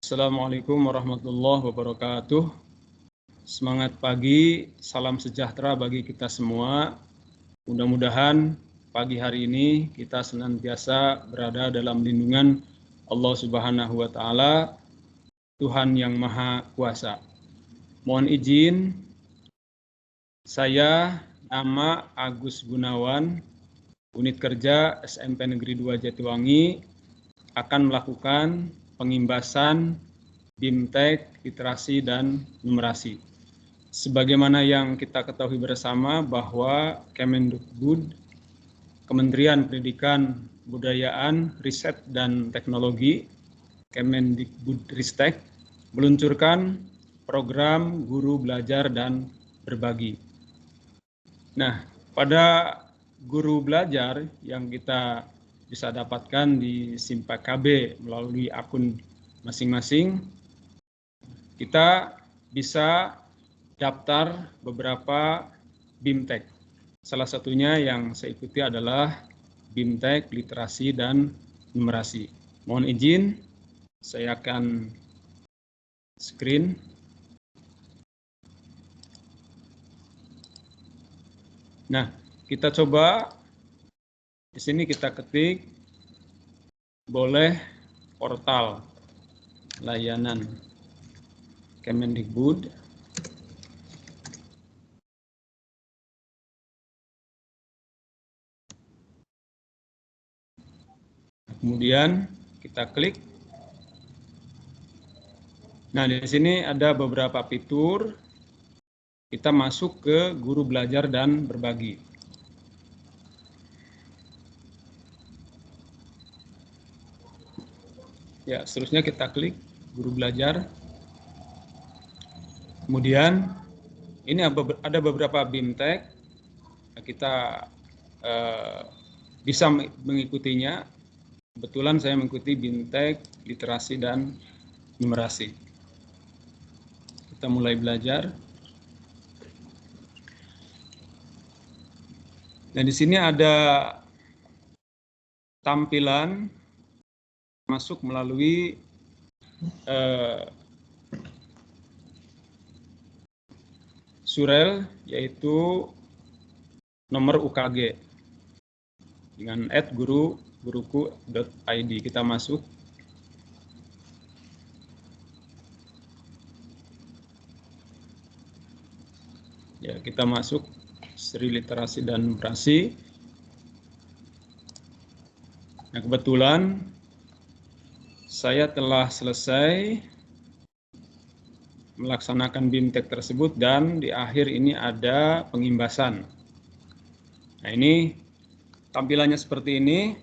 Assalamualaikum warahmatullahi wabarakatuh. Semangat pagi, salam sejahtera bagi kita semua. Mudah-mudahan pagi hari ini kita senantiasa berada dalam lindungan Allah Subhanahu wa Ta'ala, Tuhan yang Maha Kuasa. Mohon izin, saya nama Agus Gunawan, Unit Kerja SMP Negeri 2 Jatiwangi, akan melakukan pengimbasan BIMTEK, literasi, dan numerasi. Sebagaimana yang kita ketahui bersama bahwa Kemendikbud, Kementerian Pendidikan, Kebudayaan, Riset, dan Teknologi, Kemendikbudristek, meluncurkan program Guru Belajar dan Berbagi. Nah, pada Guru Belajar yang kita bisa dapatkan di Simpak KB melalui akun masing-masing, kita bisa daftar beberapa BIMTEK. Salah satunya yang saya ikuti adalah BIMTEK literasi dan numerasi. Mohon izin, saya akan screen. Nah, kita coba di sini kita ketik boleh portal layanan Kemendikbud. Kemudian kita klik. Nah, di sini ada beberapa fitur. Kita masuk ke Guru Belajar dan Berbagi. Ya, seterusnya kita klik Guru Belajar. Kemudian ini ada beberapa BIMTEK. Kita bisa mengikutinya. Kebetulan saya mengikuti BIMTEK literasi dan numerasi. Kita mulai belajar. Nah, di sini ada tampilan masuk melalui surel, yaitu nomor UKG dengan @guruku.id. Kita masuk. Ya, kita masuk Sri Literasi dan Numerasi. Nah, kebetulan saya telah selesai melaksanakan BIMTEK tersebut dan di akhir ini ada pengimbasan. Nah, ini tampilannya seperti ini.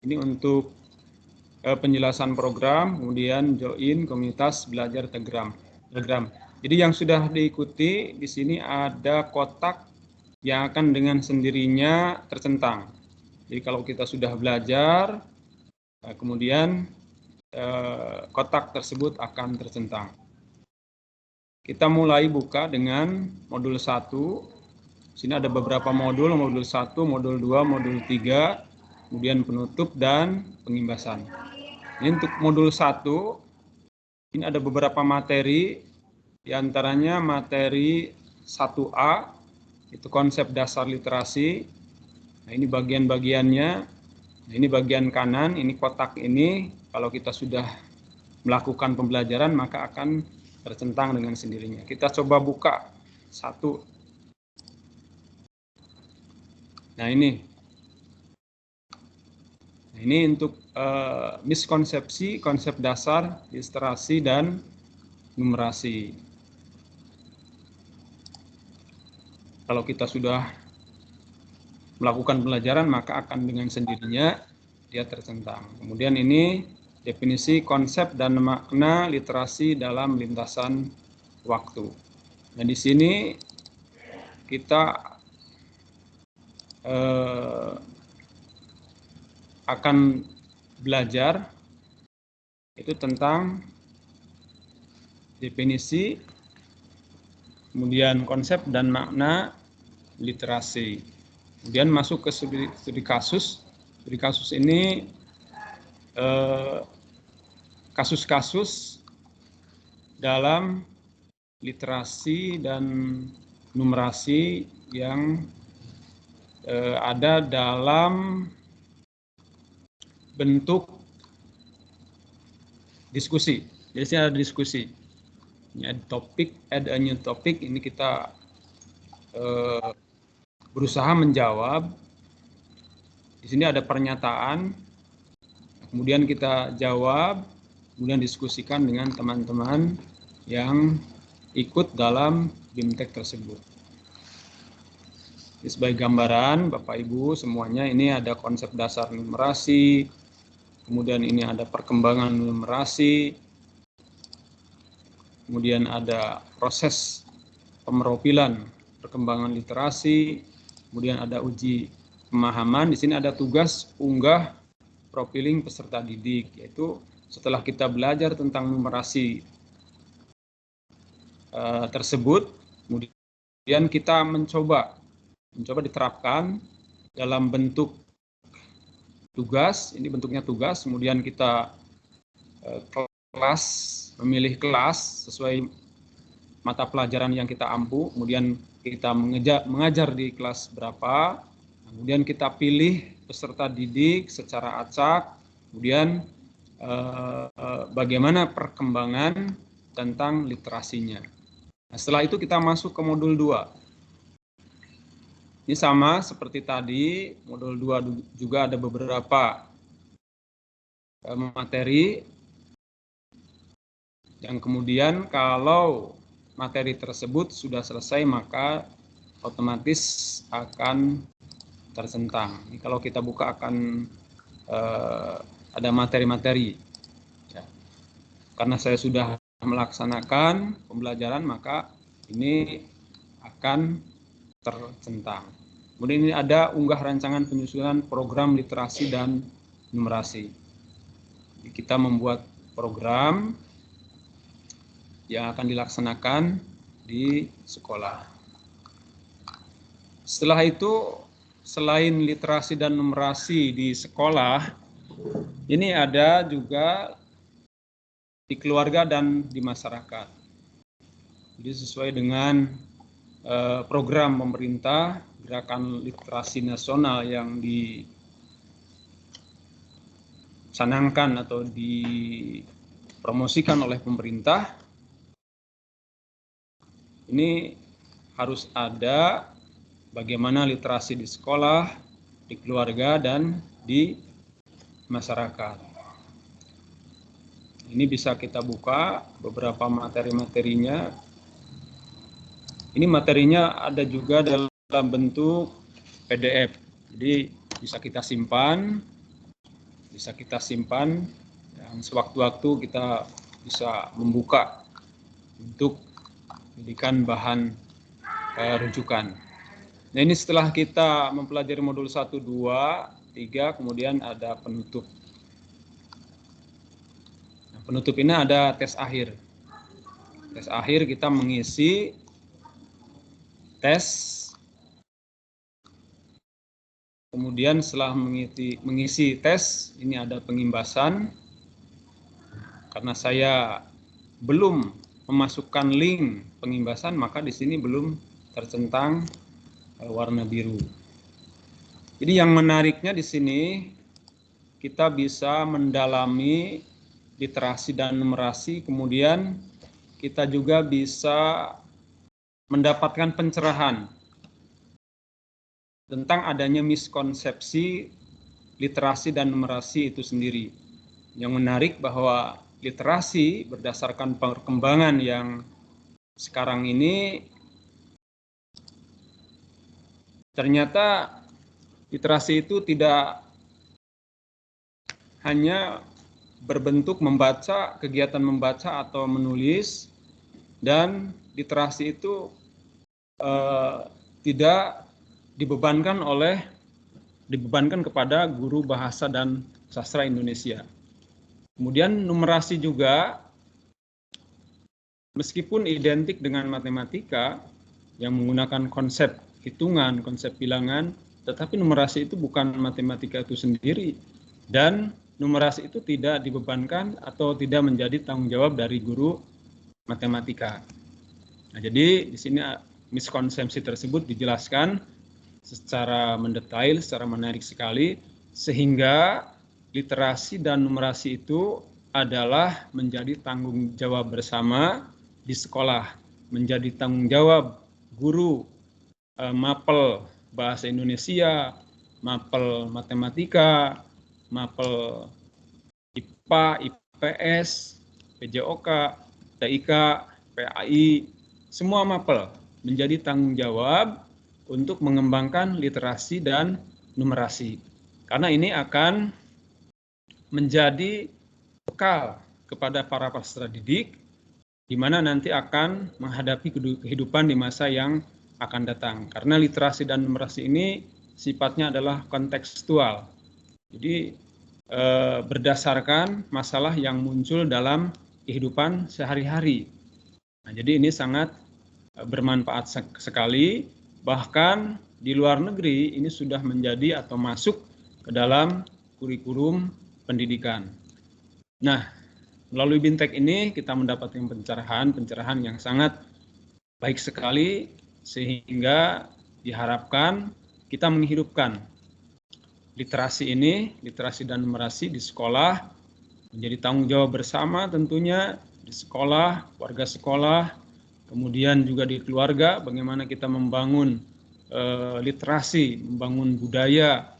Ini untuk penjelasan program, kemudian join komunitas belajar Telegram. Jadi yang sudah diikuti di sini ada kotak yang akan dengan sendirinya tercentang. Jadi kalau kita sudah belajar, kemudian kotak tersebut akan tercentang. Kita mulai buka dengan modul 1. Sini ada beberapa modul 1, modul 2, modul 3, kemudian penutup dan pengimbasan. Ini untuk modul 1, ini ada beberapa materi, diantaranya materi 1A, itu konsep dasar literasi. Nah, ini bagian-bagiannya. Nah, ini bagian kanan, ini kotak ini. Kalau kita sudah melakukan pembelajaran, maka akan tercentang dengan sendirinya. Kita coba buka 1. Nah, ini untuk miskonsepsi konsep dasar literasi dan numerasi. Kalau kita sudah melakukan pembelajaran, maka akan dengan sendirinya dia tercentang. Kemudian ini definisi konsep dan makna literasi dalam lintasan waktu. Nah, di sini kita akan belajar itu tentang definisi, kemudian konsep dan makna literasi. Kemudian masuk ke studi kasus. Studi kasus ini kasus-kasus dalam literasi dan numerasi yang ada dalam bentuk diskusi. Jadi sini ada diskusi. Ini ada topik, add a new topic. Ini kita berusaha menjawab. Di sini ada pernyataan, kemudian kita jawab, kemudian diskusikan dengan teman-teman yang ikut dalam BIMTEK tersebut. Ini sebagai gambaran, Bapak Ibu semuanya, ini ada konsep dasar numerasi, kemudian ini ada perkembangan numerasi, kemudian ada proses pemerofilan perkembangan literasi, kemudian ada uji pemahaman. Di sini ada tugas unggah profiling peserta didik, yaitu setelah kita belajar tentang numerasi tersebut, kemudian kita mencoba diterapkan dalam bentuk tugas. Ini bentuknya tugas, kemudian kita memilih kelas sesuai mata pelajaran yang kita ampu, kemudian kita mengajar di kelas berapa, kemudian kita pilih peserta didik secara acak, kemudian bagaimana perkembangan tentang literasinya. Nah, setelah itu kita masuk ke modul 2. Ini sama seperti tadi, modul 2 juga ada beberapa materi yang kemudian kalau materi tersebut sudah selesai maka otomatis akan tercentang. Ini kalau kita buka akan ada materi-materi. Ya. Karena saya sudah melaksanakan pembelajaran maka ini akan tercentang. Kemudian ini ada unggah rancangan penyusunan program literasi dan numerasi. Jadi kita membuat program yang akan dilaksanakan di sekolah. Setelah itu, selain literasi dan numerasi di sekolah, ini ada juga di keluarga dan di masyarakat. Jadi sesuai dengan program pemerintah, gerakan literasi nasional yang dicanangkan atau dipromosikan oleh pemerintah, ini harus ada bagaimana literasi di sekolah, di keluarga, dan di masyarakat. Ini bisa kita buka beberapa materi-materinya. Ini materinya ada juga dalam bentuk PDF. Jadi bisa kita simpan, dan sewaktu-waktu kita bisa membuka untuk jadikan bahan rujukan. Nah, ini setelah kita mempelajari modul 1, 2, 3, kemudian ada penutup. Nah, penutup ini ada tes akhir. Tes akhir kita mengisi tes. Kemudian setelah mengisi tes, ini ada pengimbasan. Karena saya belum memasukkan link pengimbasan, maka di sini belum tercentang warna biru. Jadi yang menariknya di sini kita bisa mendalami literasi dan numerasi, kemudian kita juga bisa mendapatkan pencerahan tentang adanya miskonsepsi literasi dan numerasi itu sendiri. Yang menarik bahwa literasi berdasarkan perkembangan yang sekarang ini ternyata literasi itu tidak hanya berbentuk membaca, kegiatan membaca atau menulis, dan literasi itu tidak dibebankan kepada guru bahasa dan sastra Indonesia. Kemudian numerasi juga, meskipun identik dengan matematika yang menggunakan konsep hitungan, konsep bilangan, tetapi numerasi itu bukan matematika itu sendiri. Dan numerasi itu tidak dibebankan atau tidak menjadi tanggung jawab dari guru matematika. Nah, jadi di sini miskonsepsi tersebut dijelaskan secara mendetail, secara menarik sekali, sehingga literasi dan numerasi itu adalah menjadi tanggung jawab bersama di sekolah, menjadi tanggung jawab guru mapel bahasa Indonesia, mapel matematika, mapel IPA, IPS, PJOK, TIK, PAI, semua mapel menjadi tanggung jawab untuk mengembangkan literasi dan numerasi. Karena ini akan menjadi bekal kepada para peserta didik, di mana nanti akan menghadapi kehidupan di masa yang akan datang. Karena literasi dan numerasi ini sifatnya adalah kontekstual. Jadi berdasarkan masalah yang muncul dalam kehidupan sehari-hari. Nah, jadi ini sangat bermanfaat sekali, bahkan di luar negeri ini sudah menjadi atau masuk ke dalam kurikulum pendidikan. Nah, melalui BINTEK ini kita mendapatkan pencerahan yang sangat baik sekali, sehingga diharapkan kita menghidupkan literasi ini, literasi dan numerasi di sekolah, menjadi tanggung jawab bersama tentunya di sekolah, warga sekolah, kemudian juga di keluarga, bagaimana kita membangun literasi, membangun budaya,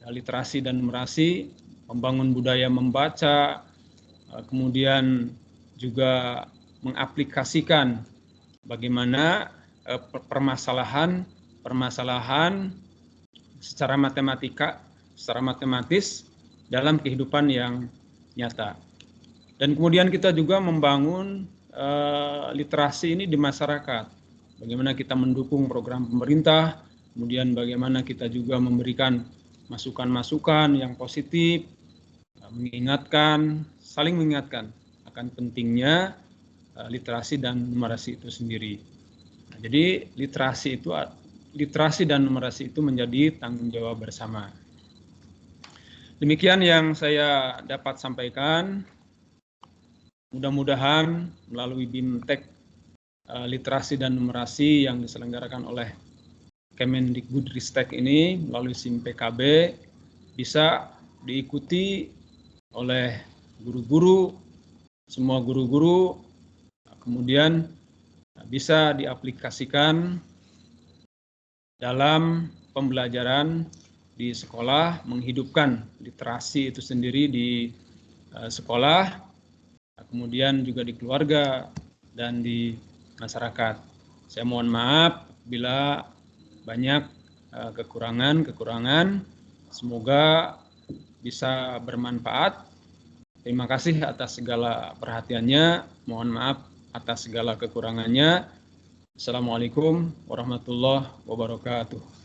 literasi dan numerasi, membangun budaya membaca, kemudian juga mengaplikasikan bagaimana permasalahan secara matematis dalam kehidupan yang nyata. Dan kemudian kita juga membangun literasi ini di masyarakat. Bagaimana kita mendukung program pemerintah, kemudian bagaimana kita juga memberikan masukan-masukan yang positif, saling mengingatkan akan pentingnya literasi dan numerasi itu sendiri. Nah, jadi literasi dan numerasi itu menjadi tanggung jawab bersama. Demikian yang saya dapat sampaikan. Mudah-mudahan melalui BIMTEK literasi dan numerasi yang diselenggarakan oleh Kemendikbudristek ini melalui SIM PKB bisa diikuti oleh guru-guru, semua guru-guru, kemudian bisa diaplikasikan dalam pembelajaran di sekolah, menghidupkan literasi itu sendiri di sekolah, kemudian juga di keluarga dan di masyarakat. Saya mohon maaf bila banyak kekurangan. Semoga bisa bermanfaat. Terima kasih atas segala perhatiannya. Mohon maaf atas segala kekurangannya. Assalamualaikum warahmatullahi wabarakatuh.